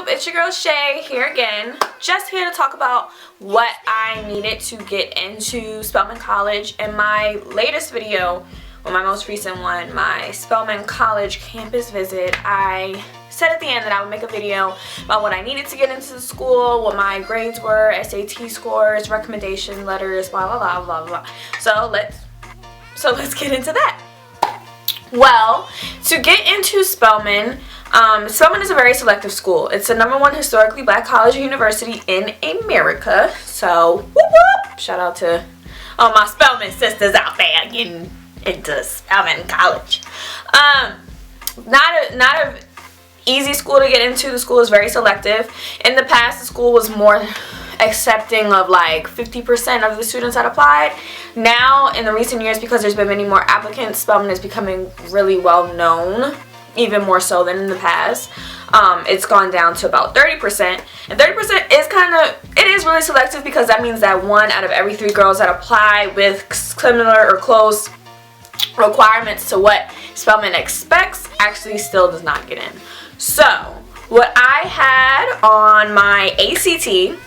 it's your girl Shay here again, just here to talk about what I needed to get into Spelman College. In my latest video, or my most recent one, my Spelman College campus visit, I said at the end that I would make a video about what I needed to get into the school, what my grades were, SAT scores, recommendation letters, blah blah blah blah blah. So let's get into that. Well, to get into Spelman, Spelman is a very selective school. It's the number 1 historically black college or university in America. So, whoop whoop! Shout out to all my Spelman sisters out there getting into Spelman College. Not a easy school to get into. The school is very selective. In the past, the school was more accepting of like 50% of the students that applied. Now, in the recent years, because there's been many more applicants, Spelman is becoming really well known, even more so than in the past. It's gone down to about 30%, and 30% is really selective, because that means that 1 out of every 3 girls that apply with similar or close requirements to what Spelman expects actually still does not get in. So, what I had on my ACT,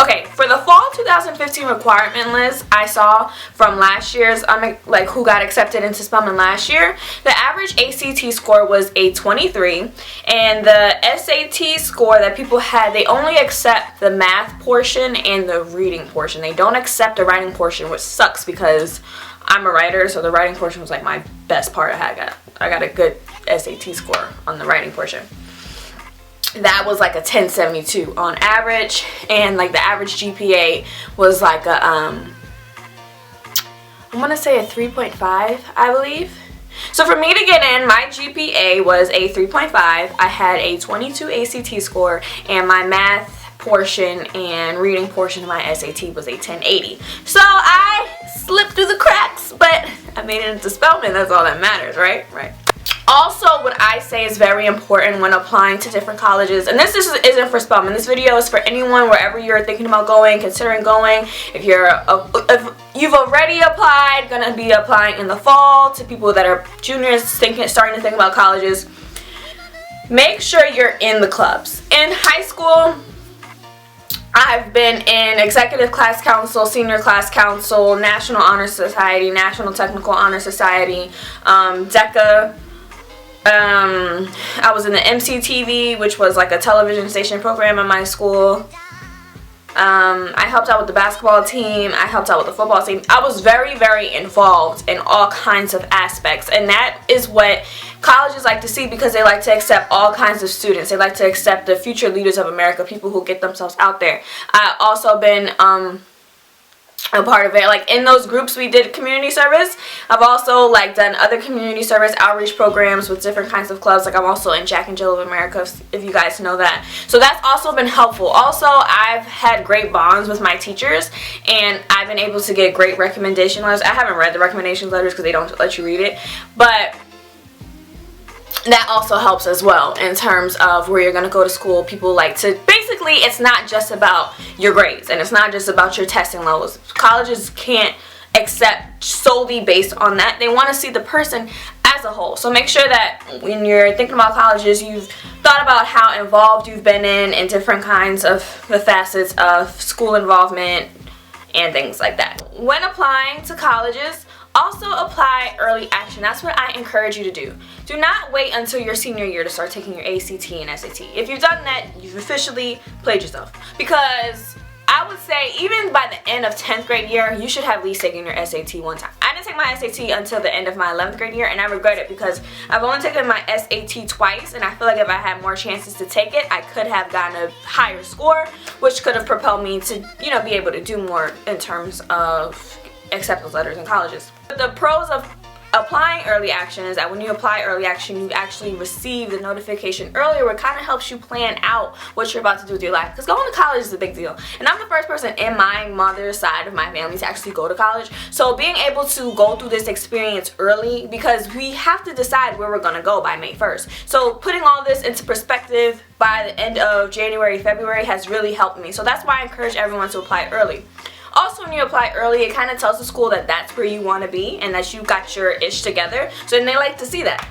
okay, for the fall 2015 requirement list I saw from last year's, like who got accepted into Spelman last year, the average ACT score was a 23, and the SAT score that people had, they only accept the math portion and the reading portion. They don't accept the writing portion, which sucks because I'm a writer, so the writing portion was like my best part. I got a good SAT score on the writing portion. That was like a 1072 on average, and like the average GPA was like a I'm gonna say a 3.5, I believe. So for me to get in, my GPA was a 3.5. I had a 22 ACT score, and my math portion and reading portion of my SAT was a 1080. So I slipped through the cracks, but I made it into Spelman. That's all that matters, right? Right. Also, what I say is very important when applying to different colleges, and this isn't for Spelman. This video is for anyone, wherever you're thinking about going, considering going. If you've already applied, gonna be applying in the fall, to people that are juniors starting to think about colleges, make sure you're in the clubs. In high school, I've been in Executive Class Council, Senior Class Council, National Honor Society, National Technical Honor Society, DECA. I was in the MCTV, which was like a television station program in my school. I helped out with the basketball team. I helped out with the football team. I was very, very involved in all kinds of aspects, and that is what colleges like to see, because they like to accept all kinds of students. They like to accept the future leaders of America, people who get themselves out there. I've also been a part of it. Like in those groups we did community service. I've also like done other community service outreach programs with different kinds of clubs. Like I'm also in Jack and Jill of America, if you guys know that. So that's also been helpful. Also, I've had great bonds with my teachers, and I've been able to get great recommendation letters. I haven't read the recommendation letters because they don't let you read it, but that also helps as well in terms of where you're going to go to school. People like to, basically, it's not just about your grades, and it's not just about your testing levels. Colleges can't accept solely based on that. They want to see the person as a whole. So make sure that when you're thinking about colleges, you've thought about how involved you've been in different kinds of the facets of school involvement and things like that. When applying to colleges, also apply early action. That's what I encourage you to do. Do not wait until your senior year to start taking your ACT and SAT. If you've done that, you've officially played yourself. Because I would say even by the end of 10th grade year, you should have at least taken your SAT one time. I didn't take my SAT until the end of my 11th grade year, and I regret it because I've only taken my SAT twice, and I feel like if I had more chances to take it, I could have gotten a higher score, which could have propelled me to, you know, be able to do more in terms of acceptance letters in colleges. The pros of applying early action is that when you apply early action, you actually receive the notification earlier, where it kind of helps you plan out what you're about to do with your life. Because going to college is a big deal. And I'm the first person in my mother's side of my family to actually go to college. So being able to go through this experience early, because we have to decide where we're going to go by May 1st. So putting all this into perspective by the end of January, February has really helped me. So that's why I encourage everyone to apply early. Also, when you apply early, it kind of tells the school that that's where you want to be and that you got your ish together. So then they like to see that.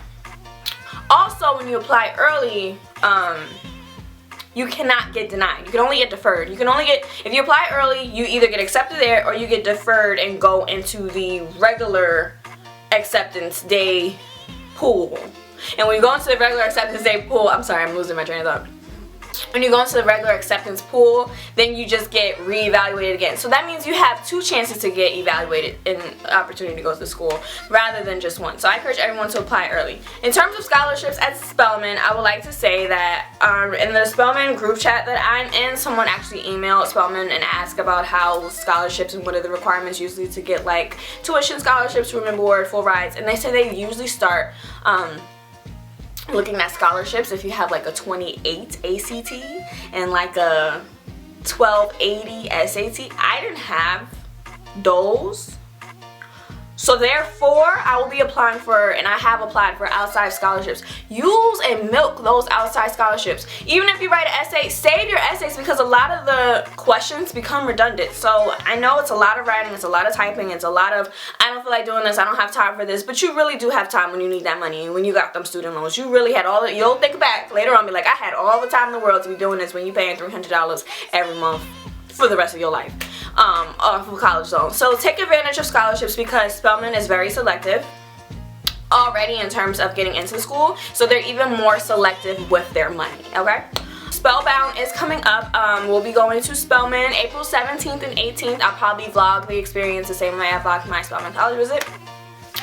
Also, when you apply early, You cannot get denied. You can only get deferred. You can only get, if you apply early, you either get accepted there or you get deferred and go into the regular acceptance day pool. And when you go into the regular acceptance day pool, I'm sorry, I'm losing my train of thought. When you go into the regular acceptance pool, then you just get reevaluated again. So that means you have 2 chances to get evaluated in opportunity to go to school rather than just one. So I encourage everyone to apply early. In terms of scholarships at Spelman, I would like to say that in the Spelman group chat that I'm in, someone actually emailed Spelman and asked about how scholarships and what are the requirements usually to get like tuition scholarships, room and board, full rides, and they said they usually start looking at scholarships if you have like a 28 ACT and like a 1280 SAT. I didn't have those. So therefore, I will be applying for, and I have applied for outside scholarships. Use and milk those outside scholarships. Even if you write an essay, save your essays because a lot of the questions become redundant. So I know it's a lot of writing, it's a lot of typing, it's a lot of, I don't feel like doing this, I don't have time for this, but you really do have time when you need that money and when you got them student loans. You really had all the, you'll think back later on, be like, I had all the time in the world to be doing this when you're paying $300 every month for the rest of your life. Off of college loans. So take advantage of scholarships because Spelman is very selective already in terms of getting into school, so they're even more selective with their money, okay? Spellbound is coming up. We'll be going to Spelman April 17th and 18th. I'll probably vlog the experience the same way I vlogged my Spelman college visit.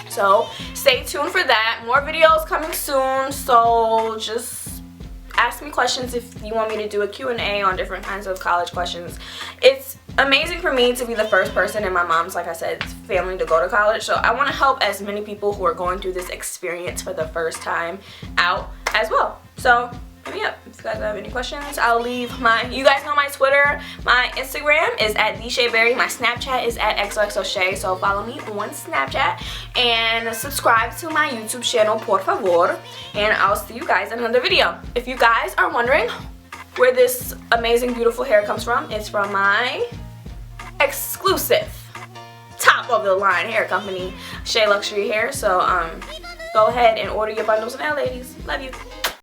So stay tuned for that. More videos coming soon, so just ask me questions if you want me to do a Q&A on different kinds of college questions. It's amazing for me to be the first person in my mom's, like I said, family to go to college. So I want to help as many people who are going through this experience for the first time out as well. So hit me up if you guys have any questions. I'll leave my, you guys know my Twitter, my Instagram is at TheShayBerry, my Snapchat is at XOXOShay, so follow me on Snapchat and subscribe to my YouTube channel, por favor, and I'll see you guys in another video. If you guys are wondering where this amazing beautiful hair comes from, it's from my exclusive top of the line hair company, Shay Luxury Hair. So go ahead and order your bundles now, ladies. Love you.